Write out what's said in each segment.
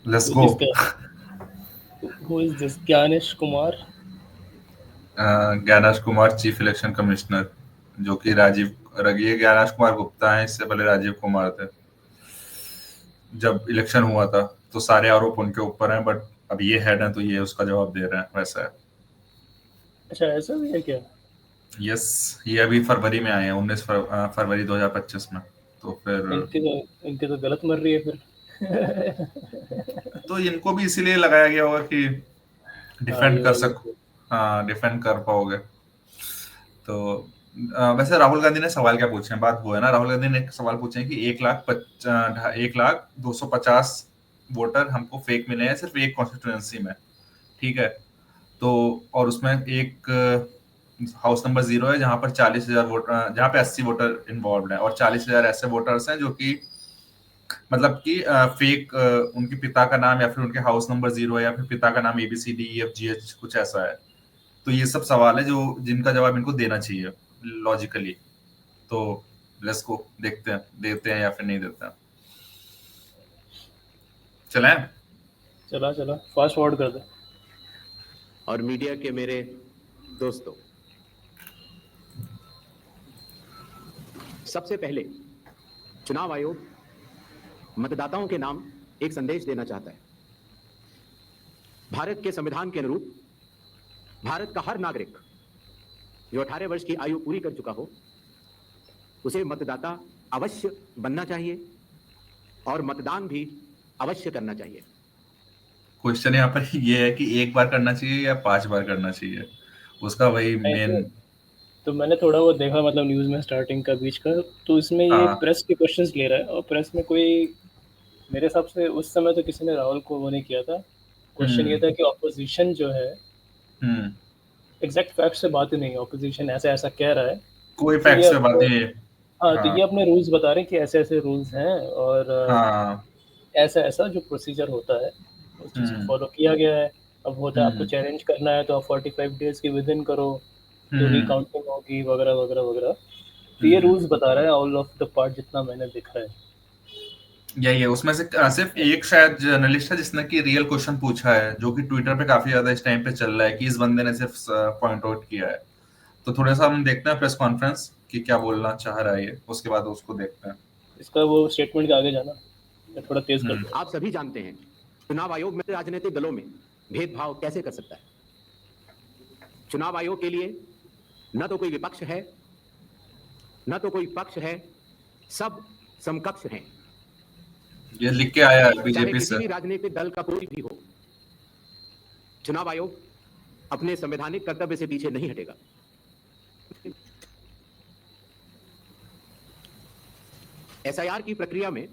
Let's Who go. this guy? Who is this Gyanesh Kumar? Gyanesh Kumar chief election commissioner, जो कि ये ज्ञानेश कुमार गुप्ता है, इससे पहले राजीव कुमार थे। जब इलेक्शन हुआ था तो सारे आरोप उनके ऊपर हैं, बट अब ये हेड है तो ये उसका जवाब दे रहे हैं, वैसा है। अच्छा ऐसा भी है क्या? यस, ये अभी फरवरी में आए हैं, 19 फरवरी 2025 में। तो फिर इनके तो गलत मर रही है फिर। तो इनको भी इसीलिए लगाया गया होगा कि हाँ डिफेंड ये कर वाली सक तो। हाँ, डिफेंड कर पाओगे। तो वैसे राहुल गांधी ने सवाल क्या पूछे हैं, बात वो है ना। राहुल गांधी ने एक सवाल पूछे हैं कि 1,02,50 वोटर हमको फेक मिले हैं सिर्फ एक कॉन्स्टिट्यूएंसी में, ठीक है। तो और उसमें एक हाउस नंबर 0 है जहां पर 40,000 वोटर, जहां पे 80 वोटर इन्वॉल्व हैं, और 40,000 ऐसे वोटर्स हैं जो कि मतलब कि फेक, उनके पिता का नाम या फिर उनके हाउस नंबर 0 है, या फिर पिता का नाम ABCDEFGH कुछ ऐसा है। तो ये सब सवाल है जो जिनका जवाब इनको देना चाहिए लॉजिकली। तो लेट्स गो, देखते हैं देते हैं या फिर नहीं देते हैं। चलें। चला चला फास्ट फॉरवर्ड कर दे। और मीडिया के मेरे दोस्तों, सबसे पहले चुनाव आयोग मतदाताओं के नाम एक संदेश देना चाहता है। भारत के संविधान के अनुरूप भारत का हर नागरिक जो 18 वर्ष की आयु पूरी कर चुका हो, उसे मतदाता अवश्य बनना चाहिए और मतदान भी अवश्य करना चाहिए। क्वेश्चन यहाँ पर ये है कि एक बार करना चाहिए या 5 बार करना चाहिए, उसका वही मेन। तो मैंने थोड़ा वो देखा मतलब न्यूज़ में स्टार्टिंग का बीच का, तो इसमें ये हाँ। प्रेस के क्वेश्चंस ले रहा है और प्रेस में कोई, मेरे हिसाब से उस समय तो किसी ने राहुल को वो नहीं किया था। क्वेश्चन ये था कि ऑपोजिशन जो है हम्म एग्जैक्ट फैक्ट से बात ही नहीं है, ऑपोजिशन ऐसा ऐसा कह रहा है। कोई तो फैक्ट ये से बात अपने, नहीं। हाँ तो हाँ ये अपने रूल्स बता रहे हैं कि ऐसे ऐसे रूल्स हैं और हाँ। ऐसा ऐसा जो प्रोसीजर होता है उस चीज़ को हम्म फॉलो किया गया है। अब होता है आपको हम्म चैलेंज करना है तो आप 45 डेज़ के विद इन करो, तो हम्म रिकाउंटिंग होगी वगैरह वगैरह वगैरह। तो ये हम्म रूल्स बता रहा है ऑल ऑफ द पार्ट जितना मैंने देखा है। यही है उसमें से। सिर्फ एक शायद जर्नलिस्ट है जिसने कि रियल क्वेश्चन पूछा है, जो कि ट्विटर पे काफी ज्यादा इस टाइम पे चल रहा है कि इस बंदे ने सिर्फ पॉइंट आउट किया है। तो थोड़ा सा हम देखते हैं प्रेस कॉन्फ्रेंस कि क्या बोलना चाह रहा है ये, उसके बाद उसको देखते हैं। इसका वो स्टेटमेंट के आगे जाना, मैं थोड़ा तेज़ कर दूँ। आप सभी जानते हैं चुनाव आयोग में राजनीतिक दलों में भेदभाव कैसे कर सकता है। चुनाव आयोग के लिए न तो कोई विपक्ष है, न तो कोई पक्ष है, सब समकक्ष हैं। ये लिख के आया है चाहे बीजेपी किसी से। भी राजनीतिक दल का कोई भी हो, चुनाव आयोग अपने संवैधानिक कर्तव्य से पीछे नहीं हटेगा। एसआईआर की प्रक्रिया में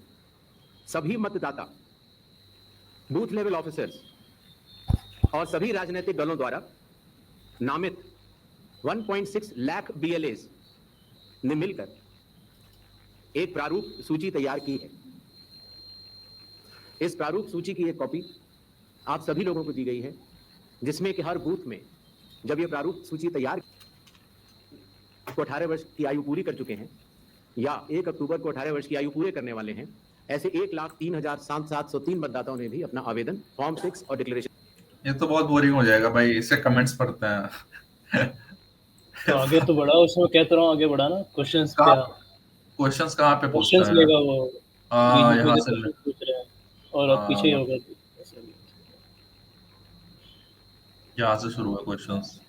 सभी मतदाता, बूथ लेवल ऑफिसर्स और सभी राजनीतिक दलों द्वारा नामित 1.6 लाख BLAs ने मिलकर एक प्रारूप सूची तैयार की है। इस प्रारूप सूची की एक कॉपी आप सभी लोगों को दी गई है, जिसमें कि हर बूथ में जब यह प्रारूप सूची तैयार को 18 वर्ष की आयु पूरी कर चुके हैं या 1 अक्टूबर को 18 वर्ष की आयु पूरे करने वाले हैं, ऐसे 1,03,703 मतदाताओं ने भी अपना आवेदन फॉर्म 6 और डिक्लेरेशन। ये तो बहुत बोरिंग हो जाएगा भाई, इससे कमेंट्स पढ़ते हैं। तो आगे तो बढ़ा, उसमें कहता रहा हूँ आगे बढ़ा ना क्वेश्चंस पे। क्वेश्चंस कहाँ पे पूछता क्वेश्चंस है? लेगा वो, बीच बीच में यहाँ जो से क्वेश्चन पूछ रहे हैं और अब पीछे ही हाँ, होगा ऐसा भी। यहाँ से शुरू है questions.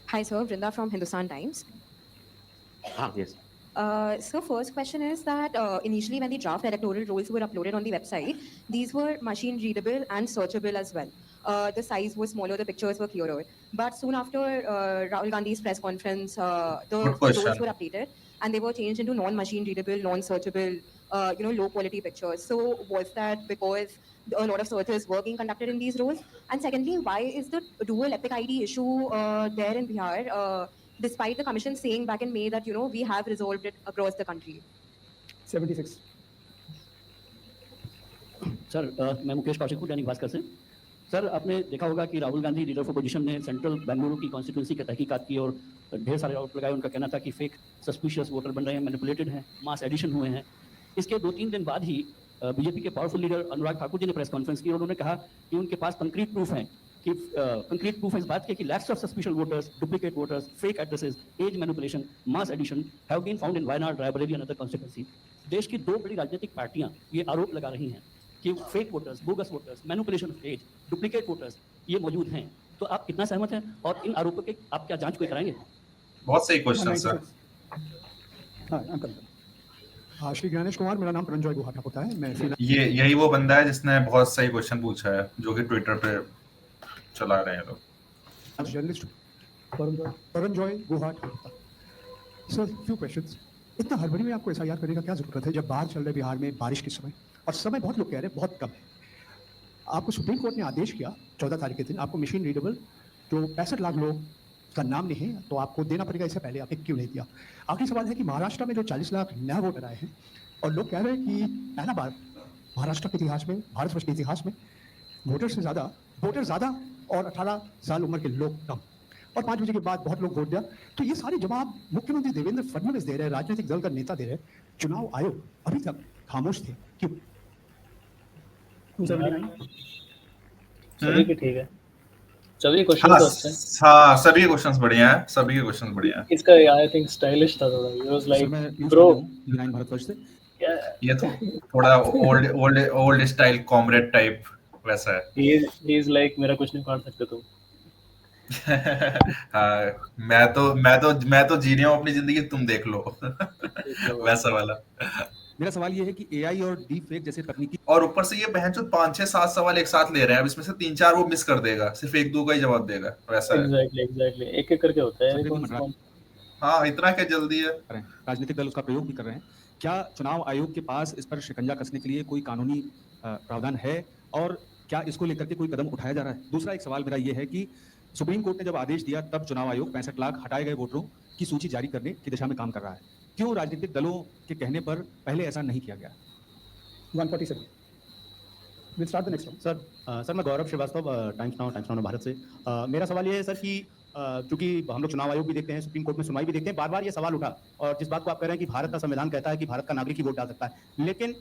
Hi, sir. Vrinda from Hindustan Times. हाँ, yes. So first question is that initially when the draft electoral rolls were uploaded on the website, these were machine readable and searchable as well. The size was smaller, the pictures were clearer. But soon after Rahul Gandhi's press conference, the Good rolls question. were updated and they were changed into non-machine readable, non-searchable, low quality pictures. So was that because a lot of searches were being conducted in these roles? And secondly, why is the dual epic ID issue there in Bihar? Despite the commission saying back in May that, we have resolved it across the country. 76. Sir मैं मुकेश कौशिक हूँ दैनिक भास्कर से। Sir आपने देखा होगा कि Rahul Gandhi leader of opposition ने central Bengaluru की constituency की तहकीकात की और ढेर सारे आरोप लगाए। उनका कहना था कि फेक सस्पिशियस वोटर बन रहे हैं, मैनिपुलेटेड हैं, मास एडिशन हुए हैं। इसके 2-3 दिन बाद ही बीजेपी के पावरफुल लीडर अनुराग ठाकुर जी ने प्रेस कॉन्फ्रेंस की और उन्होंने कहा कि उनके पास कंक्रीट प्रूफ है कि कंक्रीट प्रूफ है इस बात के कि lakhs of suspicious voters, duplicate voters, fake addresses, age manipulation, mass addition have been found in Wayanad, Raebareli and other constituency. देश की 2 बड़ी राजनीतिक पार्टियां ये आरोप लगा रही हैं कि fake voters, bogus voters, manipulation of age, duplicate voters ये मौजूद हैं। तो आप कितना सहमत हैं और इन आरोपों के आप क्या जांच कोई कराएंगे? बहुत सही क्वेश्चन सर। श्री ज्ञानेश कुमार, मेरा नाम परंजॉय गुहाटा होता है। मैं ये यही वो बंदा है जिसने बहुत सही क्वेश्चन पूछा है, जो कि ट्विटर पे चला रहे हैं लोग। जर्नलिस्ट परंजॉय गुहाटा होता। Sir, few questions. इतना हड़बड़ी में आपको एसआईआर करने का क्या जरूरत है जब बाहर चल रहे बिहार में बारिश के समय, और समय बहुत लोग कह रहे हैं बहुत कम है। आपको सुप्रीम कोर्ट ने आदेश किया 14 तारीख के दिन, आपको मशीन रीडेबल जो 65 लाख लोग का नाम नहीं है तो आपको देना पड़ेगा, इससे पहले आपने क्यों नहीं दिया? आखिरी सवाल है कि महाराष्ट्र में जो 40 लाख नया वोटर आए हैं और लोग कह रहे हैं कि पहला बार महाराष्ट्र के इतिहास में, भारतवर्ष के इतिहास में वोटर ज़्यादा और 18 साल उम्र के लोग कम, और 5 बजे के बाद बहुत लोग वोट दिया। तो ये सारे जवाब मुख्यमंत्री देवेंद्र फडणवीस दे रहे हैं, राजनीतिक दल का नेता दे रहे हैं, चुनाव आयोग अभी तक खामोश थे, क्यों? सभी के ठीक है, सभी क्वेश्चन हाँ तो अच्छे हैं। हाँ, सभी क्वेश्चंस बढ़िया हैं, सभी के क्वेश्चंस बढ़िया हैं। इसका आई थिंक स्टाइलिश था थोड़ा, it was like bro Bharatvarsh से ये तो थोड़ा ओल्ड स्टाइल कॉमरेड टाइप वैसा है। ही इज लाइक मेरा कुछ नहीं काट सकते तुम। हाँ, मैं तो जी रहा हूँ अपनी जिंदगी, तुम देख लो वैसा वाला। मेरा सवाल ये है कि एआई और डीप फेक जैसे तकनीकी, और ऊपर से ये बहन जो 5-6-7 सवाल एक साथ ले रहे हैं, अब इसमें से 3-4 वो मिस कर देगा, सिर्फ 1-2 का ही जवाब देगा, वैसा है। एग्जैक्टली एक एक करके होता है। हाँ, इतना क्या जल्दी है? राजनीतिक दल उसका प्रयोग भी कर रहे हैं। क्या चुनाव आयोग के पास इस पर शिकंजा कसने के लिए कोई कानूनी प्रावधान है, और क्या इसको लेकर के कोई कदम उठाया जा रहा है? दूसरा एक सवाल मेरा ये है कि सुप्रीम कोर्ट ने जब आदेश दिया तब चुनाव आयोग 65 लाख हटाए गए वोटरों की सूची जारी करने की दिशा में काम कर रहा है। क्यों राजनीतिक दलों के कहने पर पहले ऐसा नहीं किया गया? 147 will start the next one. Sir मैं गौरव श्रीवास्तव, टाइम्स नाउ भारत से। मेरा सवाल ये है सर कि चूंकि हम लोग चुनाव आयोग भी देखते हैं, सुप्रीम कोर्ट में सुनवाई भी देखते हैं, बार बार ये सवाल उठा, और जिस बात को आप कह रहे हैं कि भारत का संविधान कहता है कि भारत का नागरिक ही वोट डाल सकता है, लेकिन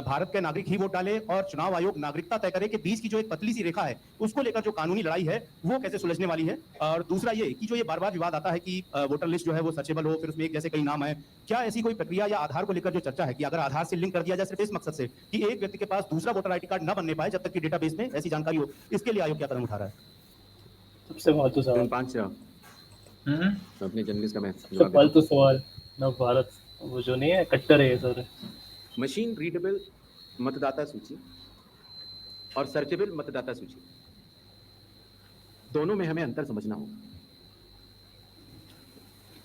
भारत के नागरिक ही वोट डाले और चुनाव आयोग नागरिकता तय करे कि बीच की जो एक पतली सी रेखा है उसको लेकर जो कानूनी लड़ाई है वो कैसे सुलझने वाली है? और दूसरा ये कि जो ये बार बार विवाद आता है कि वोटर लिस्ट जो है वो सर्चेबल हो, फिर उसमें एक जैसे कई नाम है, क्या ऐसी कोई प्रक्रिया या आधार को लेकर जो चर्चा है कि अगर आधार से लिंक कर दिया जाए सिर्फ इस मकसद से कि एक व्यक्ति के पास दूसरा वोटर आईडी कार्ड न बनने पाए जब तक कि डेटाबेस में ऐसी जानकारी हो, इसके लिए आयोग क्या कदम उठा रहा है? सबसे फालतू सवाल, 5 अपने जर्नलिस्ट का मैं सबसे फालतू सवाल ना। भारत वो जो नहीं है, कट्टर है ये सर। मशीन रीडेबल मतदाता सूची और सर्चेबल मतदाता सूची, दोनों में हमें अंतर समझना होगा।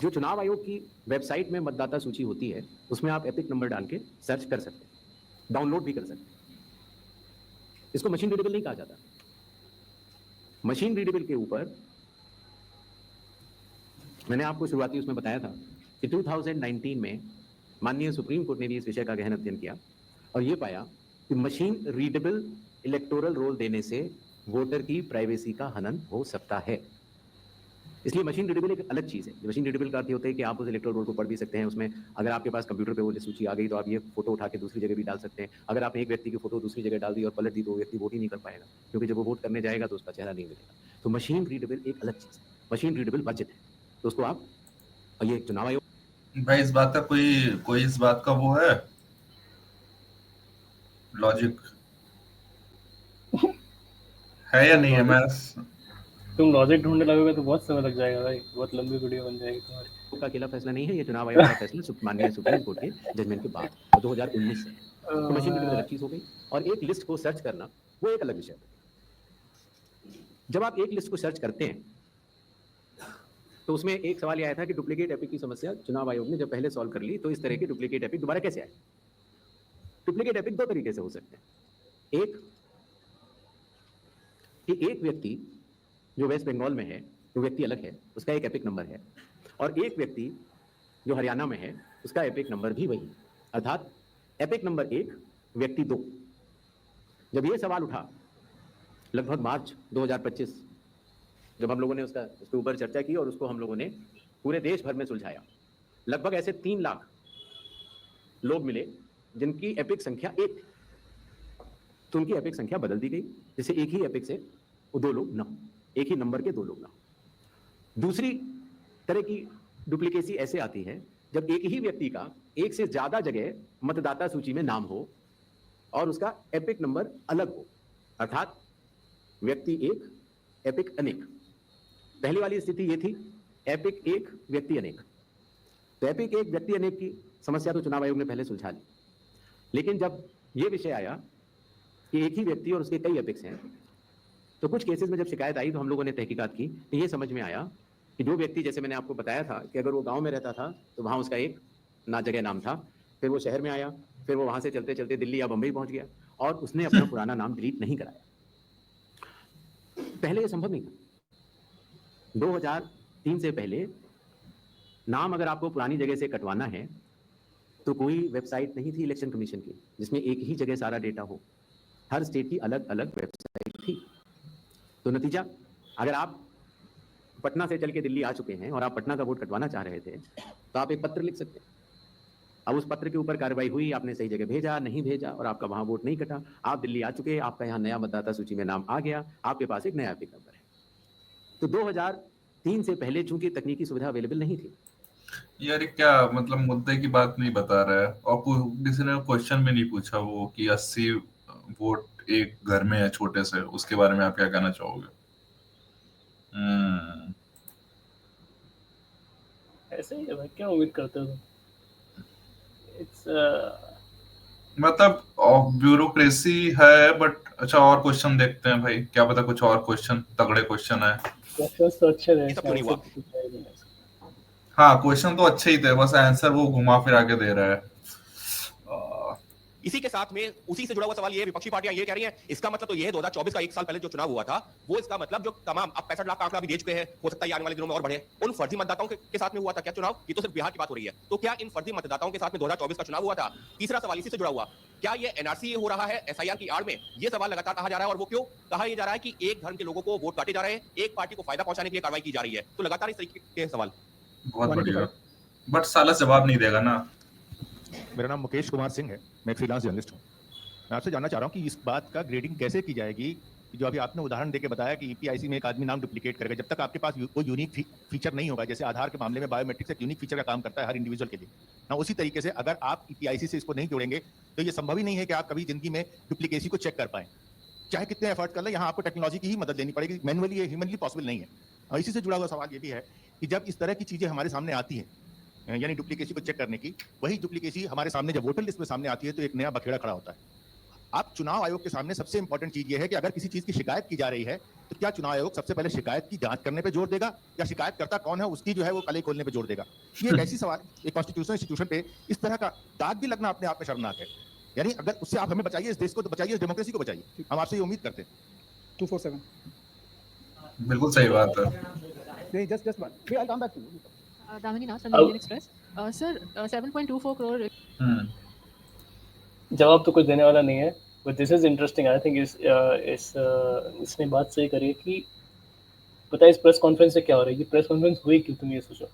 जो चुनाव आयोग की वेबसाइट में मतदाता सूची होती है उसमें आप एपिक नंबर डाल के सर्च कर सकते हैं, डाउनलोड भी कर सकते हैं। इसको मशीन रीडेबल नहीं कहा जाता। मशीन रीडेबल के ऊपर मैंने आपको शुरुआती उसमें बताया था कि 2019 में माननीय सुप्रीम कोर्ट ने भी इस विषय का गहन अध्ययन किया और ये पाया कि मशीन रीडेबल इलेक्टोरल रोल देने से वोटर की प्राइवेसी का हनन हो सकता है। इसलिए मशीन रीडेबल एक अलग चीज़ है। मशीन रीडेबल का अर्थ होता है कि आप उस इलेक्टोरल रोल को पढ़ भी सकते हैं। उसमें अगर आपके पास कंप्यूटर पे वो सूची आ गई तो आप ये फोटो उठा के दूसरी जगह भी डाल सकते हैं। अगर आपने एक व्यक्ति की फोटो दूसरी जगह डाल दी और पलट दी तो वो व्यक्ति वोट ही नहीं कर पाएगा, क्योंकि जब वो वोट करने जाएगा तो उसका चेहरा नहीं मिलेगा। तो मशीन रीडेबल एक अलग चीज़ है, मशीन रीडेबल बजट है, तो उसको आप, और ये चुनाव आयोग भाई इस बात का कोई इस बात का वो है लॉजिक है या नहीं है? मैं तुम लॉजिक ढूंढने लगोगे तो बहुत समय लग जाएगा भाई, बहुत लंबी वीडियो बन जाएगी तुम्हारी। का अकेला फैसला नहीं है, ये चुनाव आयोग का फैसला माननीय सुप्रीम कोर्ट के जजमेंट के बाद 2019 से। तो मशीन रीडेबल अलग चीज हो गई और एक लिस्ट को सर्च करना वो एक अलग विषय है। जब आप एक लिस्ट को सर्च करते हैं तो उसमें एक सवाल ये आया था कि डुप्लीकेट एपिक की समस्या चुनाव आयोग ने जब पहले सॉल्व कर ली तो इस तरह के डुप्लीकेट एपिक दोबारा कैसे आए? डुप्लीकेट एपिक दो तरीके से हो सकते हैं। एक कि एक व्यक्ति जो वेस्ट बंगाल में है, जो व्यक्ति अलग है, उसका एक एपिक नंबर है, और एक व्यक्ति जो हरियाणा में है उसका एपिक नंबर भी वही, अर्थात एपिक नंबर 1 व्यक्ति 2। जब ये सवाल उठा लगभग मार्च 2025, जब हम लोगों ने उसके ऊपर चर्चा की और उसको हम लोगों ने पूरे देश भर में सुलझाया, लगभग ऐसे 3 लाख लोग मिले जिनकी एपिक संख्या 1 थी, तो उनकी एपिक संख्या बदल दी गई, जैसे एक ही एपिक से वो 2 लोग ना हो, एक ही नंबर के 2 लोग ना हो। दूसरी तरह की डुप्लीकेसी ऐसे आती है जब एक ही व्यक्ति का एक से ज्यादा जगह मतदाता सूची में नाम हो और उसका एपिक नंबर अलग हो, अर्थात व्यक्ति एक एपिक अनेक। पहली वाली स्थिति ये थी, एपिक एक व्यक्ति अनेक। तो एपिक एक व्यक्ति अनेक की समस्या तो चुनाव आयोग ने पहले सुलझा ली, लेकिन जब ये विषय आया कि एक ही व्यक्ति और उसके कई एपिक्स हैं, तो कुछ केसेस में जब शिकायत आई तो हम लोगों ने तहकीकात की, तो ये समझ में आया कि जो व्यक्ति, जैसे मैंने आपको बताया था कि अगर वो गांव में रहता था तो वहां उसका एक जगह नाम था, फिर वो शहर में आया, फिर वो वहां से चलते चलते दिल्ली या बंबई पहुंच गया और उसने अपना पुराना नाम डिलीट नहीं कराया। पहले ये संभव नहीं था। 2003 से पहले नाम अगर आपको पुरानी जगह से कटवाना है तो कोई वेबसाइट नहीं थी इलेक्शन कमीशन की जिसमें एक ही जगह सारा डेटा हो। हर स्टेट की अलग अलग वेबसाइट थी। तो नतीजा, अगर आप पटना से चल के दिल्ली आ चुके हैं और आप पटना का वोट कटवाना चाह रहे थे तो आप एक पत्र लिख सकते हैं। अब उस पत्र के ऊपर कार्रवाई हुई, आपने सही जगह भेजा, नहीं भेजा और आपका वहां वोट नहीं कटा, आप दिल्ली आ चुके, आपका यहाँ नया मतदाता सूची में नाम आ गया, आपके पास एक नया एपिक नंबर है। तो 2003 से पहले चूंकि तकनीकी सुविधा अवेलेबल नहीं थी। यार क्या मतलब मुद्दे की बात नहीं बता रहा है और किसी ने क्वेश्चन भी नहीं पूछा वो कि 80 वोट एक घर में है छोटे से, उसके बारे में आप क्या कहना चाहोगे? ऐसे ही है भाई, क्या उम्मीद करते हो? इट्स मतलब ब्यूरोक्रेसी है बट अच्छा, और क्वेश्चन देखते हैं भाई, क्या पता कुछ और क्वेश्चन तगड़े क्वेश्चन है। क्वेश्चंस तो अच्छे रहे, सब क्यों नहीं हुआ? हाँ क्वेश्चन तो अच्छे ही थे, बस आंसर वो घुमा फिरा के दे रहा है। इसी के साथ में उसी से जुड़ा हुआ सवाल ये, विपक्षी पार्टियां ये कह रही हैं, इसका मतलब तो ये है 2024 का 1 साल पहले जो चुनाव हुआ था वो, इसका मतलब जो तमाम अब 65 लाख का आंकड़ा भी दे चुके हैं, हो सकता है आने वाले दिनों में और बढ़े, उन फर्जी मतदाताओं के साथ में हुआ था क्या चुनाव? ये तो सिर्फ बिहार की बात हो रही है, तो क्या इन फर्जी मतदाताओं के साथ में 2024 का चुनाव हुआ था? तीसरा सवाल इसी से जुड़ा हुआ, क्या ये एनआरसी हो रहा है एसआईआर की आड़ में? ये सवाल लगातार कहा जा रहा है, और वो क्यों कहा यह जा रहा है कि एक धर्म के लोगों को वोट काटे जा रहे हैं, एक पार्टी को फायदा पहुंचाने के लिए कार्रवाई की जा रही है, तो लगातार इस तरीके के सवाल। बहुत बढ़िया, बट साला जवाब नहीं देगा ना। मेरा नाम मुकेश कुमार सिंह है, मैं फ्रीलांस जर्नलिस्ट हूँ। मैं आपसे जानना चाह रहा हूँ कि इस बात का ग्रेडिंग कैसे की जाएगी कि जो अभी आपने उदाहरण देके बताया कि ईपीआईसी में एक आदमी नाम डुप्लीकेट करेगा, जब तक आपके पास कोई यूनिक फीचर नहीं होगा, जैसे आधार के मामले में बायोमेट्रिक्स एक यूनिक फीचर का काम करता है हर इंडिविजुअल के लिए ना, उसी तरीके से अगर आप ईपीआईसी से इसको नहीं जोड़ेंगे तो ये संभव ही नहीं है कि आप कभी जिंदगी में डुप्लीकेसी को चेक कर पाएं, चाहे कितने एफर्ट कर लें। यहाँ आपको टेक्नोलॉजी की ही मदद लेनी पड़ेगी, मैनुअली ये ह्यूमनली पॉसिबल नहीं है। और इसी से जुड़ा हुआ सवाल ये भी है कि जब इस तरह की चीजें हमारे सामने आती है, यानी डुप्लीकेसी को चेक करने की, वही डुप्लीकेसी हमारे सामने जब वोटर लिस्ट में सामने आती है तो एक नया बखेड़ा खड़ा होता है। आप चुनाव आयोग के सामने सबसे इंपॉर्टेंट चीज ये है कि अगर किसी चीज की शिकायत की जा रही है तो क्या चुनाव आयोग सबसे पहले शिकायत की जांच करने पे जोर देगा या शिकायतकर्ता कौन है उसकी जो है वो कले खोलने पे जोर देगा? ये एक ऐसी सवाल, एक कॉन्स्टिट्यूशनल इंस्टीट्यूशन पे इस तरह का दाग भी लगना अपने आप में शर्मनाक है। यानी अगर उससे आप हमें बचाइए, इस देश को तो बचाइए, इस डेमोक्रेसी को बचाइए, हम आपसे ये उम्मीद करते हैं। 247 बिल्कुल सही बात है। नहीं, just one. I'll come back to you. Damini Nath from the Indian Express. Sir, 7.24 crore. जवाब तो कुछ देने वाला नहीं है, but this is interesting. I think इसने बात सही करी है कि पता है इस प्रेस कॉन्फ्रेंस से क्या हो रहा है, ये प्रेस कॉन्फ्रेंस हुई क्यों? तुम ये सोचो,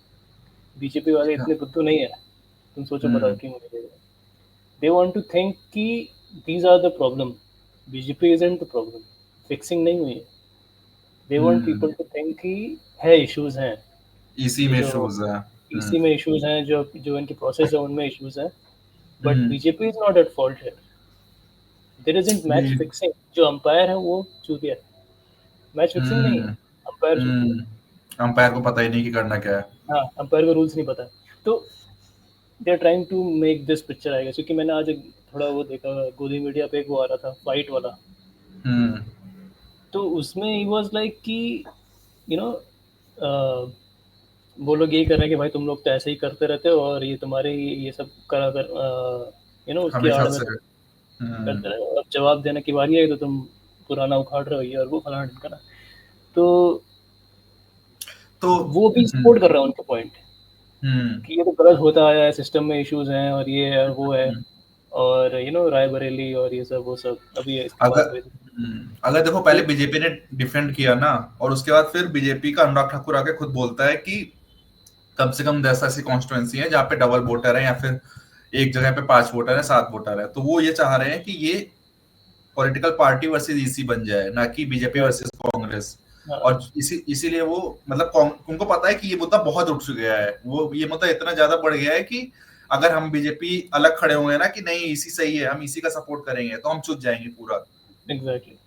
बीजेपी वाले इतने बुद्धू नहीं है, तुम सोचो पता क्यों हो रही है। दे वांट टू थिंक कि these are the problem, BJP isn't the problem, fixing नहीं हुई है। They want people to think कि है इश्यूज हैं, इसी में इश्यूज है, इसी में इश्यूज हैं, जो इनकी प्रोसेस है उनमें इश्यूज हैं, but BJP is not at fault here. There isn't match fixing, जो अंपायर है वो चूतिया है, मैच फिक्सिंग नहीं है, अंपायर चूतिया। अंपायर को पता ही नहीं कि करना क्या है। हाँ, अंपायर को रूल्स नहीं पता, तो they are trying to make this picture आएगा। क्योंकि मैंने आज थोड़ा वो देखा, गोदी मीडिया पे एक वो आ रहा था फाइट वाला, तो उसमें ही वाज लाइक कि यू नो वो लोग यही कर रहे हैं कि भाई तुम लोग तो ऐसे ही करते रहते हो और ये तुम्हारे ये सब करा कर यू नो उसकी आड़ में करते रहे, अब जवाब देने की बारी आई तो तुम पुराना उखाड़ रहे हो ये और वो फलाना ढिमकाना। तो वो भी सपोर्ट कर रहा है उनका पॉइंट कि ये तो गलत होता आया है, सिस्टम में इश्यूज हैं और ये है वो है, और यू नो रायबरेली और ये सब वो सब। अभी अगर देखो पहले बीजेपी ने डिफेंड किया ना, और उसके बाद फिर बीजेपी का अनुराग ठाकुर आके खुद बोलता है कि कम से कम 10 ऐसी कॉन्स्टिट्यूएंसी है जहाँ पे डबल वोटर है या फिर एक जगह पे 5 वोटर है, 7 वोटर है, तो वो ये चाह रहे हैं कि ये पॉलिटिकल पार्टी वर्सेस ईसी बन जाए, ना कि बीजेपी वर्सेस कांग्रेस। और इसीलिए वो मतलब उनको पता है कि ये मुद्दा बहुत उठ गया है, वो ये मुद्दा इतना ज्यादा बढ़ गया है कि अगर हम बीजेपी अलग खड़े होंगे ना कि नहीं ईसी सही है, हम ईसी का सपोर्ट करेंगे, तो हम चुप जाएंगे पूरा। एग्जैक्टली।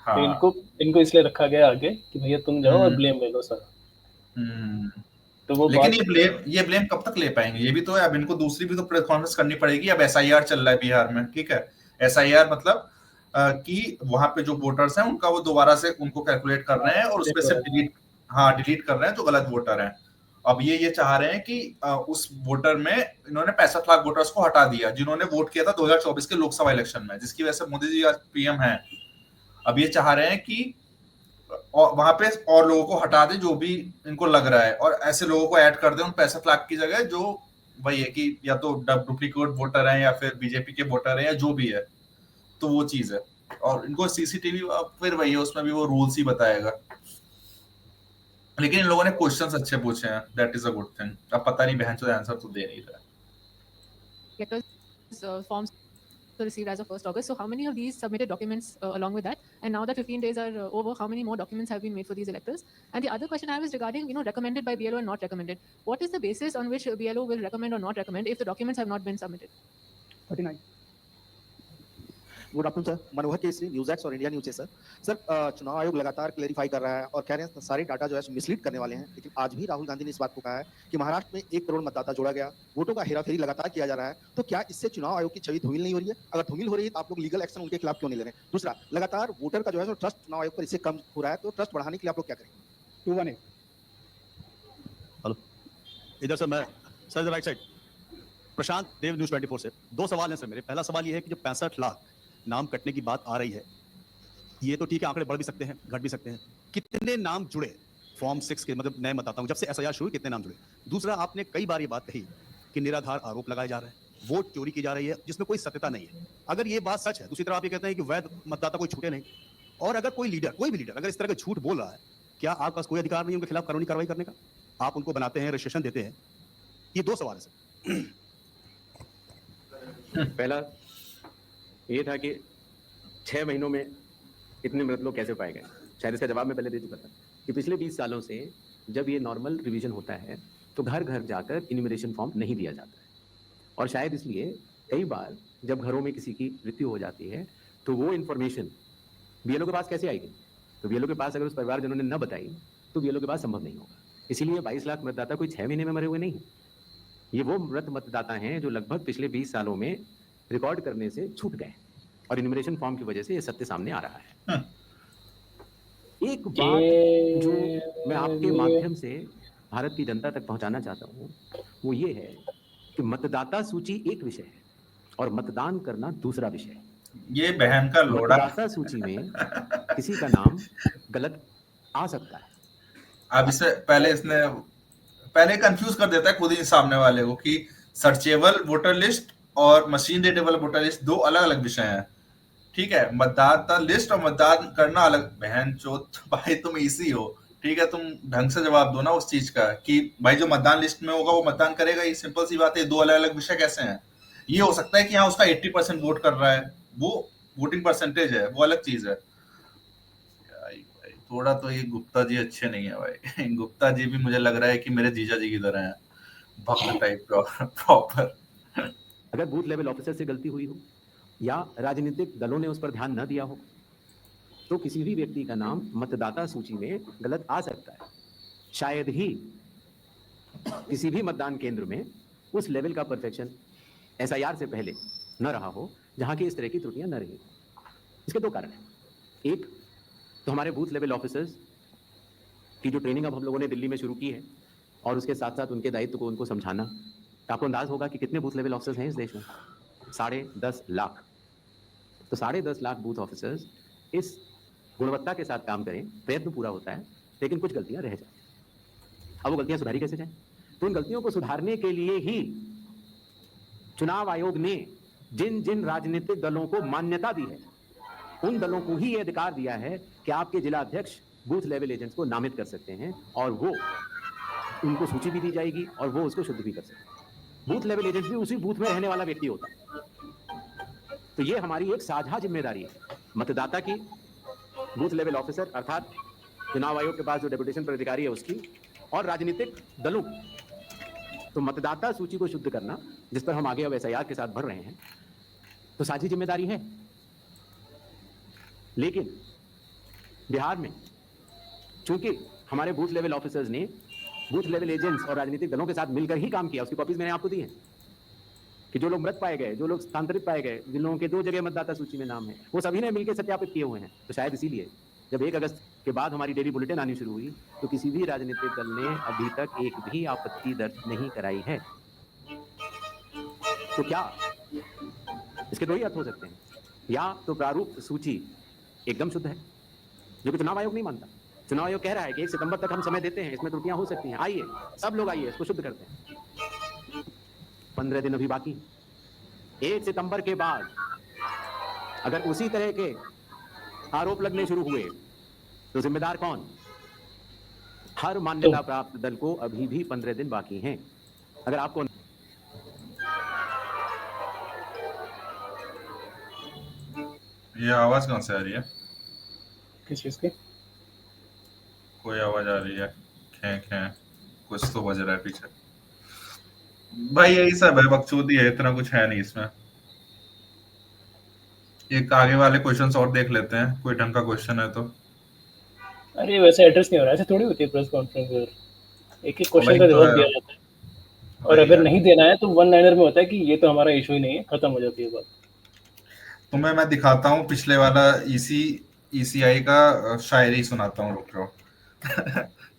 हाँ। तो इनको इसलिए रखा गया आगे कि भैया तुम जाओ और ब्लेम ले लो सर। तो वो लेकिन ये ब्लेम कब तक ले पाएंगे, ये भी तो है। अब इनको दूसरी भी तो प्रेस कॉन्फ्रेंस करनी पड़ेगी। अब एसआईआर चल रहा है बिहार में, ठीक है, एसआईआर मतलब कि वहां पे जो वोटर्स हैं उनका वो दोबारा से उनको कैलकुलेट कर रहे हैं और उसमें से डिलीट कर रहे हैं जो गलत वोटर हैं। अब ये चाह रहे हैं कि उस वोटर में इन्होंने 65 लाख वोटर्स को हटा दिया जिन्होंने वोट किया था 2024 के लोकसभा इलेक्शन में, जिसकी वजह से मोदी जी आज पीएम हैं। अब ये चाह रहे हैं कि और वहां पे और लोगों को हटा दे जो भी इनको लग रहा है, और ऐसे लोगों को ऐड कर दे उन 65 लाख की जगह जो वही है कि या तो डुप्लीकेट वोटर है या फिर बीजेपी के वोटर है या जो भी है, तो वो चीज है। और इनको सीसीटीवी फिर वही है, उसमें भी वो रूल्स ही बताएगा। लेकिन इन लोगों ने क्वेश्चंस अच्छे पूछे हैं, that is a good thing. अब पता नहीं बहन चोद आंसर तो दे नहीं रहा। Forms received as of 1st August. So how many of these submitted documents along with that? And now that 15 days are over, how many more documents have been made for these electors? And the other question I have is regarding, recommended by BLO and not recommended. What is the basis on which BLO will recommend or not recommend if the documents have not been submitted? 39. Good afternoon sir, Manohar Kesari, news x और India news है sir. चुनाव आयोग लगातार clarify कर रहा है और कह रहे हैं सारे डाटा जो है मिसलीड करने वाले हैं, लेकिन आज भी राहुल गांधी ने इस बात को कहा है कि महाराष्ट्र में 1 करोड़ मतदाता जोड़ा गया, वोटों का हेराफेरी लगातार किया जा रहा है। तो क्या इससे चुनाव आयोग की छवि धूमिल नहीं हो रही है? अगर धूमिल हो रही है तो आप लोग लीगल एक्शन उनके खिलाफ क्यों नहीं ले रहे हैं? दूसरा, लगातार वोटर का जो है ट्रस्ट चुनाव आयोग पर इससे कम हो रहा है, तो ट्रस्ट बढ़ाने के लिए आप लोग क्या करेंगे? 218। हेलो, इधर सर, मैं सर राइट साइड, प्रशांत देव, न्यूज 24 से। 2 सवाल हैं सर मेरे। पहला सवाल ये है कि जो 65 लाख नाम कटने की बात आ रही है, ये तो ठीक है, आंकड़े बढ़ भी सकते हैं, घट भी सकते हैं, कितने नाम जुड़े फॉर्म 6 के, मतलब नए मतदाताओं जब से एसआईआर शुरू, कितने नाम जुड़े? दूसरा, आपने कई बार ये बात कही कि निराधार आरोप लगाए जा रहे हैं, वोट चोरी की जा रही है जिसमें कोई सत्यता नहीं है। अगर ये बात सच है, दूसरी तरफ आप ये कहते हैं कि वैध मतदाता कोई छूटे नहीं, और अगर कोई लीडर, कोई भी लीडर अगर इस तरह का झूठ बोल रहा है, क्या आपके पास कोई अधिकार नहीं उनके खिलाफ कानूनी कार्रवाई करने का? आप उनको बनाते हैं, रजिस्ट्रेशन देते हैं? ये 2 सवाल है सर। पहला ये था कि 6 महीनों में इतने मृत लोग कैसे पाए गए। शायद इसका जवाब मैं पहले दे चुका था कि पिछले 20 सालों से जब ये नॉर्मल रिवीजन होता है तो घर घर जाकर इन्यूमरेशन फॉर्म नहीं दिया जाता है, और शायद इसलिए कई बार जब घरों में किसी की मृत्यु हो जाती है तो वो इन्फॉर्मेशन बीएलओ के पास कैसे आएगी? तो बीएलओ के पास अगर उस परिवारजनों ने न बताई तो बीएलओ के पास संभव नहीं होगा। इसीलिए 22 लाख मतदाता कोई 6 महीने में मरे हुए नहीं है। ये वो मृत मतदाता हैं जो लगभग पिछले 20 सालों में रिकॉर्ड करने से छूट गए, और इन्यूमरेशन फॉर्म की वजह से ये सत्य सामने आ रहा है। एक बात जो मैं आपके माध्यम से भारत की जनता तक पहुंचाना चाहता हूं वो ये है कि मतदाता सूची एक विषय है और मतदान करना दूसरा विषय है। ये बहन का लोड़ा। मतदाता सूची में किसी का नाम गलत आ सकता है। अब इसने पहले कंफ्यूज कर देता है खुद ही सामने वाले को कि सर्चेबल वोटर लिस्ट और मशीन रीडेबल वोटर लिस्ट 2 अलग अलग विषय हैं। ठीक है, मतदाता लिस्ट और मतदान करना अलग। बहन चोत भाई तुम इसी हो, ठीक है, तुम ढंग से जवाब दो ना उस चीज का कि भाई जो मतदान लिस्ट में होगा वो मतदान करेगा। ये सिंपल सी बात है। 2 अलग अलग विषय कैसे हैं? ये हो सकता है कि हाँ उसका 80% वोट कर रहा है, वो वोटिंग परसेंटेज है, वो अलग चीज है। थोड़ा तो ये गुप्ता जी अच्छे नहीं है भाई। गुप्ता जी भी मुझे लग रहा है कि मेरे जीजा जी की तरह है, भक्त टाइप का प्रॉपर। अगर बूथ लेवल ऑफिसर से गलती हुई हो या राजनीतिक दलों ने उस पर ध्यान न दिया हो तो किसी भी व्यक्ति का नाम मतदाता सूची में गलत आ सकता है। शायद ही किसी भी मतदान केंद्र में उस लेवल का परफेक्शन एसआईआर से पहले न रहा हो जहां की इस तरह की त्रुटियां न रही। इसके 2 कारण हैं। एक तो हमारे बूथ लेवल ऑफिसर्स की जो ट्रेनिंग अब हम लोगों ने दिल्ली में शुरू की है, और उसके साथ साथ उनके दायित्व को उनको समझाना। आपको अंदाज होगा कि कितने बूथ लेवल ऑफिसर्स हैं इस देश में? 10.5 लाख। तो 10.5 लाख बूथ ऑफिसर्स इस गुणवत्ता के साथ काम करें, प्रयत्न पूरा होता है, लेकिन कुछ गलतियां रह जाती। अब वो गलतियां सुधारी कैसे जाए? तो उन गलतियों को सुधारने के लिए ही चुनाव आयोग ने जिन जिन राजनीतिक दलों को मान्यता दी है उन दलों को ही यह अधिकार दिया है कि आपके जिला अध्यक्ष बूथ लेवल एजेंट्स को नामित कर सकते हैं, और वो उनको सूची भी दी जाएगी और वो उसको शुद्ध भी कर सकते हैं। बूथ लेवल एजेंट भी उसी बूथ में रहने वाला व्यक्ति होता है। तो ये हमारी एक साझा जिम्मेदारी है, मतदाता की, बूथ लेवल ऑफिसर अर्थात चुनाव आयोग के पास जो डेपुटेशन पर अधिकारी है उसकी, और राजनीतिक दलों की। तो मतदाता सूची को शुद्ध करना, जिस पर हम आगे अब एसआईआर के साथ बढ़ रहे हैं, तो साझी जिम्मेदारी है। लेकिन बिहार में चूंकि हमारे बूथ लेवल ऑफिसर्स ने बूथ लेवल एजेंट्स और राजनीतिक दलों के साथ मिलकर ही काम किया, उसकी कॉपीज मैंने आपको दी हैं, कि जो लोग मृत पाए गए, जो लोग स्थानांतरित पाए गए, जिन लोगों के 2 जगह मतदाता सूची में नाम है, वो सभी ने मिलकर सत्यापित किए हुए हैं। तो शायद इसीलिए जब 1 अगस्त के बाद हमारी डेली बुलेटिन आनी शुरू हुई, तो किसी भी राजनीतिक दल ने अभी तक एक भी आपत्ति दर्ज नहीं कराई है। तो क्या इसके 2 ही अर्थ हो सकते हैं, या तो प्रारूप सूची एकदम शुद्ध है, जो कि चुनाव आयोग नहीं मानता। चुनाव आयोग कह रहा है कि 1 सितंबर तक हम समय देते हैं, इसमें त्रुटियां हो सकती हैं, आइए सब लोग आइए इसको शुद्ध करते हैं। 15 दिन अभी बाकी। 1 सितंबर के बाद अगर उसी तरह के आरोप लगने शुरू हुए तो जिम्मेदार कौन? हर मान्यता प्राप्त दल को अभी भी 15 दिन बाकी हैं। अगर आपको ये आवाज कहाँ से आ रही है? किस चीज की? कोई आवाज आ रही है, खे खे कुछ तो बज रहा है पीछे। भाई यही सब है, बकचोदी है, इतना कुछ है नहीं इसमें। एक आगे वाले क्वेश्चंस और देख लेते हैं, कोई ढंग का क्वेश्चन है तो। अरे वैसे एड्रेस नहीं हो रहा है, ऐसे थोड़ी होती है प्रेस कॉन्फ्रेंस में। एक क्वेश्चन का जवाब दिया जाता है, और अगर नहीं देना है तो वन लाइनर में होता है कि ये तो हमारा इशू ही नहीं है, खत्म हो जाती है बात। तुम्हें मैं दिखाता हूँ पिछले वाला ईसीआई का शायरी सुनाता हूँ, रुक जाओ।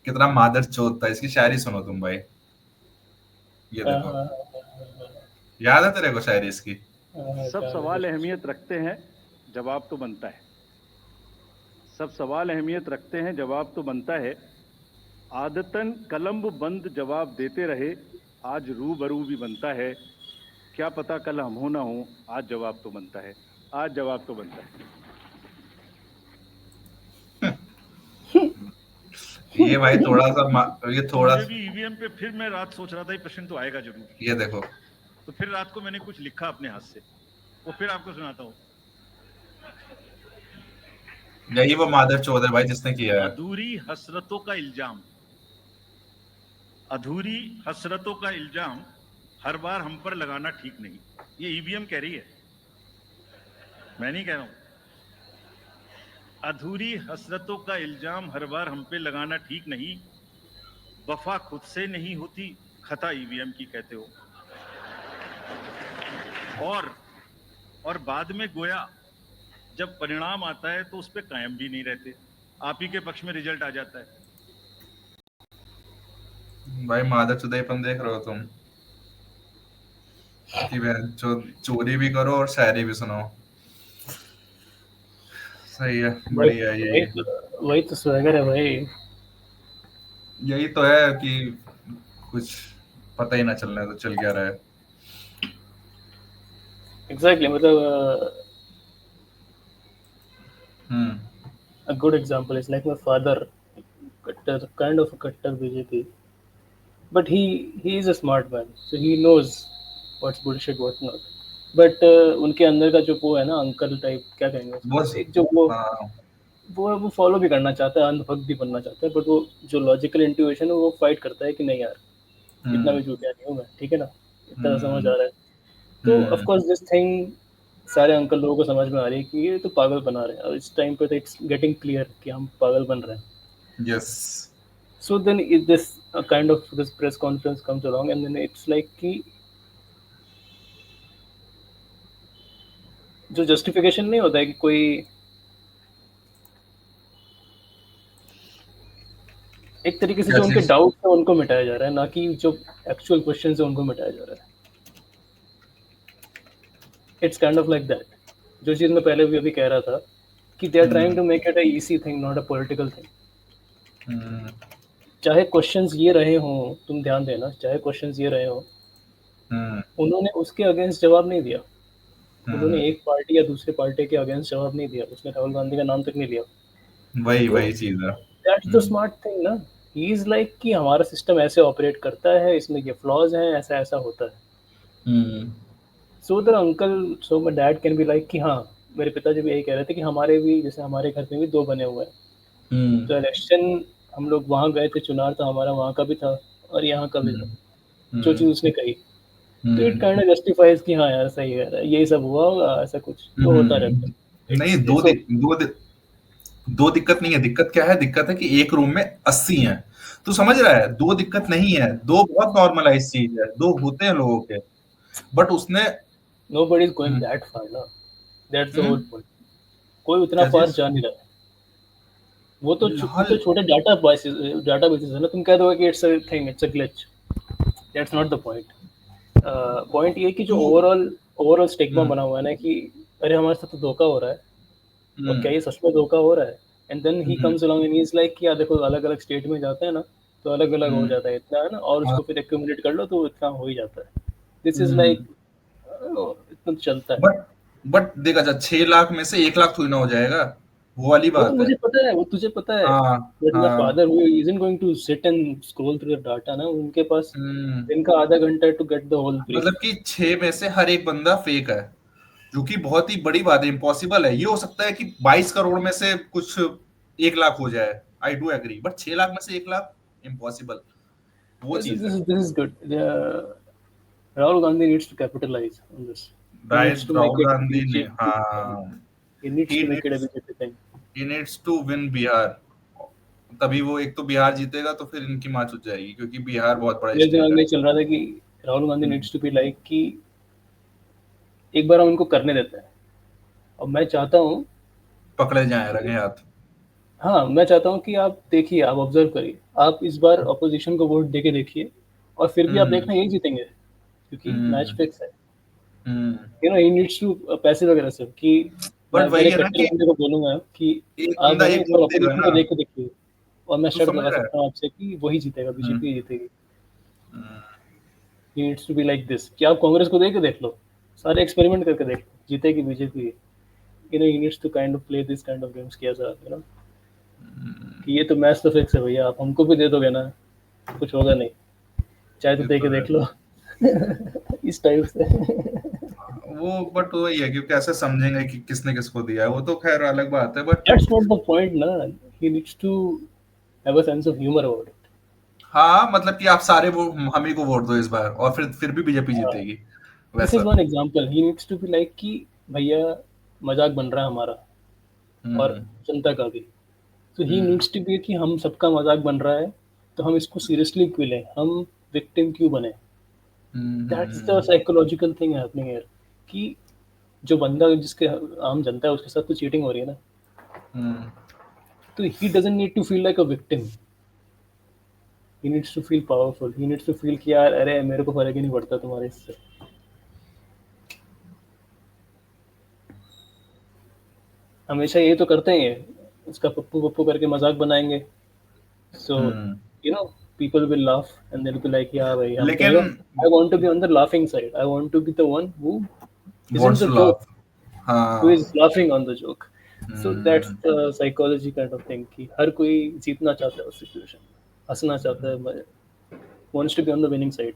कितना मादर चौथ था, इसकी शायरी सुनो तुम भाई। ये देखो, याद है तेरे को शायरी इसकी? सब सवाल अहमियत रखते हैं, जवाब तो बनता है। सब सवाल अहमियत रखते हैं, जवाब तो बनता है। आदतन कलम्ब बंद जवाब देते रहे, आज रूबरू भी बनता है। क्या पता कल हम हो ना हो, आज जवाब तो बनता है, आज जवाब तो बनता है। ये भाई थोड़ा भी ईवीएम पे फिर मैं रात सोच रहा था ये प्रश्न तो आएगा जरूर। ये देखो, तो फिर रात को मैंने कुछ लिखा अपने हाथ से, वो फिर आपको सुनाता हूँ। यही वो मादर चौथ है भाई जिसने किया है। अधूरी हसरतों का इल्जाम, अधूरी हसरतों का इल्जाम हर बार हम पर लगाना ठीक नहीं। ये ईवीएम कह रही है, मैं नहीं कह रहा हूं। अधूरी हसरतों का इल्जाम हर बार हम पे लगाना ठीक नहीं। वफा खुद से नहीं होती, खता ईवीएम की कहते हो। और बाद में गोया जब परिणाम आता है तो उस पे कायम भी नहीं रहते, आप ही के पक्ष में रिजल्ट आ जाता है। भाई मादर चुदाईपन देख रहे हो तुम कि चोरी भी करो और शायरी भी सुनाओ। सही है, बढ़िया। वही तो स्वैगर है भाई। यही तो है कि कुछ पता ही ना चलना है तो चल क्या रहा है। एग्जैक्टली, मतलब a good example is like my father, kind of a Kattar BJP, but he is a smart man, so he knows what's bullshit, what not. But उनके अंदर का जो वो है ना अंकल टाइप, क्या कहेंगे, एक जो वो फॉलो भी करना चाहता है, अंधभक्त भी बनना चाहता है, बट वो जो लॉजिकल इंट्यूशन है वो फाइट करता है कि नहीं यार इतना भी झूठा नहीं हूँ मैं, ठीक है ना, इतना समझ आ रहा है। तो ऑफ कोर्स दिस थिंग सारे अंकल लोगों को समझ में आ रही है कि ये तो पागल बना रहे हैं, और इस टाइम पे तो इट्स गेटिंग क्लियर कि हम पागल बन रहे हैं। Yes. So then this kind of this press conference comes along and then it's like कि जो जस्टिफिकेशन नहीं होता है कि कोई एक तरीके से जो उनके डाउट है उनको मिटाया जा रहा है, ना कि जो एक्चुअल क्वेश्चंस है उनको मिटाया जा रहा है। It's kind of like that. जो चीज़ मैं पहले भी अभी कह रहा था कि they are trying to make it a easy thing, not a political thing. चाहे क्वेश्चंस ये रहे हों, तुम ध्यान देना, चाहे क्वेश्चंस ये रहे हों, उन्होंने उसके अगेंस्ट जवाब नहीं दिया। उन्होंने एक पार्टी या दूसरे पार्टी के अगेंस्ट जवाब नहीं दिया। उसने राहुल गांधी का नाम तक नहीं लिया। वही चीज है। That's the smart thing ना। He is like कि हमारा सिस्टम ऐसे ऑपरेट करता है, इसमें ये फ्लॉज हैं, ऐसा होता है। So the uncle, so my dad can be like कि हाँ, मेरे पिताजी भी यही कह रहे थे कि हमारे भी, जैसे हमारे घर में भी 2 बने हुए हैं। तो इलेक्शन हम लोग वहाँ गए थे, चुनाव था हमारा, वहाँ का भी था और यहाँ का भी था, जो चीज़ उसने कही। तो इट काइंड ऑफ जस्टिफाइज कि हाँ यार सही है, यही सब हुआ होगा, ऐसा कुछ तो होता रहता है। नहीं, दो दिक्कत नहीं है। दिक्कत क्या है? दिक्कत है कि एक रूम में 80 हैं। तू समझ रहा है? दो दिक्कत नहीं है, दो बहुत नॉर्मलाइज चीज है, दो होते हैं लोगों के। बट उसने nobody is going that far ना, दैट्स द होल पॉइंट। कोई उतना फार जा नहीं रहा है। वो तो छोटे डाटा बेसिस है ना, तुम कह दोगे कि it's a thing, it's a glitch, that's not the point. Point ये कि जो ओवरऑल स्टिग्मा बना हुआ है ना कि अरे हमारे साथ तो धोखा हो रहा है, और क्या ये सच में धोखा हो रहा है? And then he comes along and he is like कि देखो अलग अलग स्टेट में जाते हैं ना तो अलग अलग हो जाता है इतना, है ना, और उसको फिर एक्यूमुलेट कर लो तो इतना हो ही जाता है। दिस इज लाइक इतना चलता है। बट देखा जा, 6 लाख में से 1 लाख थोड़ी ना हो जाएगा, वो वाली वो तो बात है। मुझे पता है, वो तुझे पता है, but my father who isn't going to sit and scroll through the data ना, उनके पास दिन का आधा घंटा to get the whole brief. मतलब कि 6 में से हर एक बंदा फेक है, जो कि बहुत ही बड़ी बात है, इम्पॉसिबल है। ये हो सकता है कि 22 करोड़ में से कुछ 1 लाख हो जाए, I do agree, but 6 lakh में से 1 लाख इम्पॉसिबल, वो चीज है। This is good. Rahul Gandhi needs to capitalize on this. He right, needs to make Rahul it Gandhi ने, BJP. हाँ, He needs to make it a BJP thing. he needs to win Bihar, तभी वो, एक तो बिहार जीतेगा तो फिर इनकी माँ चुट जाएगी, क्योंकि बिहार बहुत बड़ा मेरे स्टेट दिमाग है। में चल रहा था कि Rahul Gandhi needs to be like कि एक बार हम इनको करने देते हैं, और मैं चाहता हूँ पकड़े जाए रंगे हाथ। हाँ, मैं चाहता हूँ कि आप देखिए, आप ऑब्जर्व करिए, आप इस बार अपोजिशन को वोट देके देखिए, और फिर भी आप देखना यही जीतेंगे, क्योंकि मैच फिक्स है। You know, he needs to passive aggressive कि बट वही मेरे है ना कट्टर कि बंदे को बोलूंगा कि एक आप बंदा है ना एक इस बार वोट देगा अपोजिशन ना, को देख के देखिए, और मैं तू शर्त समझ लगा रहा है? सकता हूँ आपसे कि वही जीतेगा, बीजेपी जीतेगी। He needs to be like this कि आप कांग्रेस को देख के देख लो, सारे एक्सपेरिमेंट करके देख लो, जीतेगी BJP. You know, he needs to kind of play this kind of games किया जा, यू नो, कि ये तो मैच तो फिक्स है भैया, आप हमको भी दे दोगे ना, कुछ होगा नहीं, चाहे तो दे के देख लो। इस टाइप से वो, बट वही है कि कैसे समझेंगे कि किसने किसको दिया है, वो तो खैर अलग बात है, but that's not the point ना, he needs to have a sense of humour about it. हाँ, मतलब कि आप सारे वो हम ही को वोट दो इस बार, और फिर भी बीजेपी जीतेगी, दिस इज वैसा। One example. He needs to be like कि भैया मजाक बन रहा है हमारा और जनता का भी, तो ही नीड्स टू बी कि हम सबका मजाक बन रहा है तो हम इसको सीरियसली क्यों लें, हम विक्टिम क्यों बने। That's the psychological thing happening here कि जो बंदा, जिसके आम जनता है, उसके साथ तो चीटिंग हो रही है ना, तो he doesn't need to feel like a victim. He needs to feel powerful. He needs to feel कि यार अरे मेरे को फर्क ही नहीं पड़ता तुम्हारे इससे। हमेशा यही तो करते हैं, उसका पप्पू पप्पू करके मजाक बनाएंगे, so you know people will laugh and they'll be like yeah भाई, हम लेकिन I want to be on the laughing side. I want to be the one who isn't wants the to joke, laugh, who is laughing on the joke. So that's the psychology kind of thing कि हर कोई जीतना चाहता है उस situation में, हंसना चाहता है, wants to be on the winning side.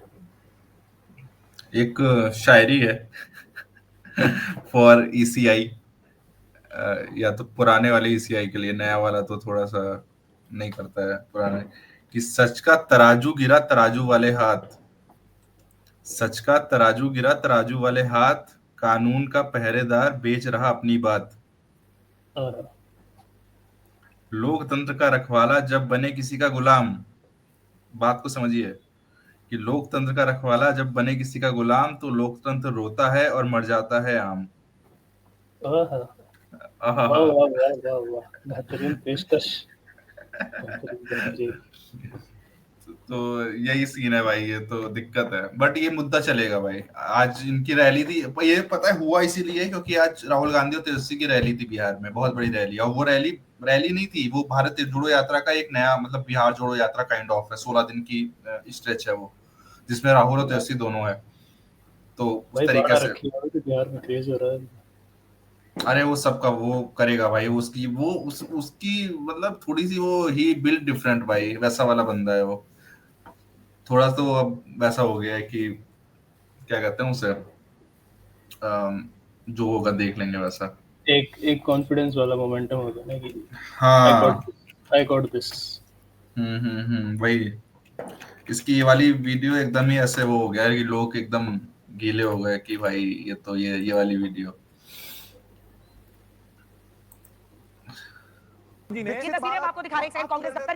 एक शायरी है फॉर ईसीआई, या तो पुराने वाले ईसीआई के लिए, नया वाला तो थोड़ा सा नहीं करता है पुराने, कि सच का तराजू गिरा तराजू वाले हाथ, सच का तराजू गिरा तराजू वाले हाथ, कानून का पहरेदार बेच रहा अपनी बात, लोकतंत्र का रखवाला जब बने किसी का गुलाम, बात को समझिए, कि लोकतंत्र का रखवाला जब बने किसी का गुलाम, तो लोकतंत्र रोता है और मर जाता है आम। वाह वाह वाह वाह वाह, बेहतरीन पेशकश, बेहतरीन। तो यही सीन है भाई, ये तो दिक्कत है, बट ये मुद्दा चलेगा भाई। आज इनकी रैली थी, ये पता है हुआ इसीलिए क्योंकि आज राहुल गांधी और तेजस्वी की रैली थी बिहार में, बहुत बड़ी रैली, और वो रैली नहीं थी, वो भारत जोड़ो यात्रा का एक नया, मतलब बिहार जोड़ो यात्रा काइंड ऑफ है, 16 दिन की स्ट्रेच है वो, जिसमें राहुल और तेजस्वी दोनों है। तो उस तरीके से बिहार में क्रेज हो रहा है। अरे वो सबका वो करेगा भाई, उसकी वो उसकी मतलब थोड़ी सी वो, ही बिल्ड डिफरेंट भाई, वैसा वाला बंदा है वो, थोड़ा तो अब वैसा हो गया है कि क्या कहते हैं उसे, जो होगा देख लेंगे वैसा। एक कॉन्फिडेंस वाला मोमेंटम होता है ना कि हाँ आई गॉट दिस। वही। इसकी ये वाली वीडियो एकदम ही ऐसे वो हो गया है कि लोग एकदम गीले हो गए कि भाई ये तो ये वाली वीडियो। विक्की तस्वीरें आपको दिखा रहे हैं कांग्रेस दफ्तर।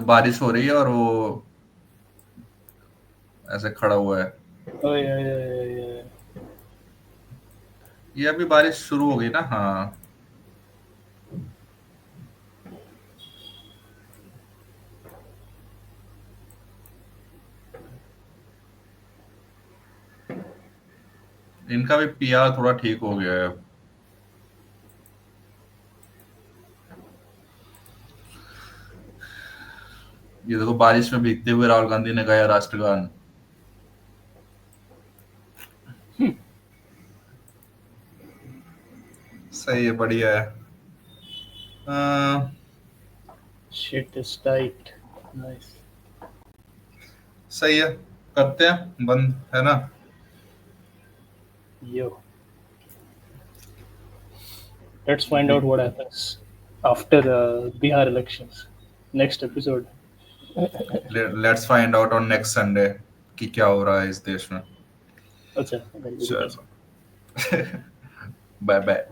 बारिश हो रही है और वो ऐसे खड़ा हुआ है। ओए ओए ओए। ये अभी बारिश शुरू हो गई ना। हाँ इनका भी पीआर थोड़ा ठीक हो गया है। ये देखो बारिश में भीगते हुए राहुल गांधी ने गाया राष्ट्रगान। सही है, बढ़िया है। Shit is tight. नाइस। सही है, करते हैं बंद, है ना। Yo. Let's find out what happens after Bihar elections. Next episode. Let's find out on next Sunday कि क्या हो रहा है इस देश में। अच्छा। चलो बाय बाय।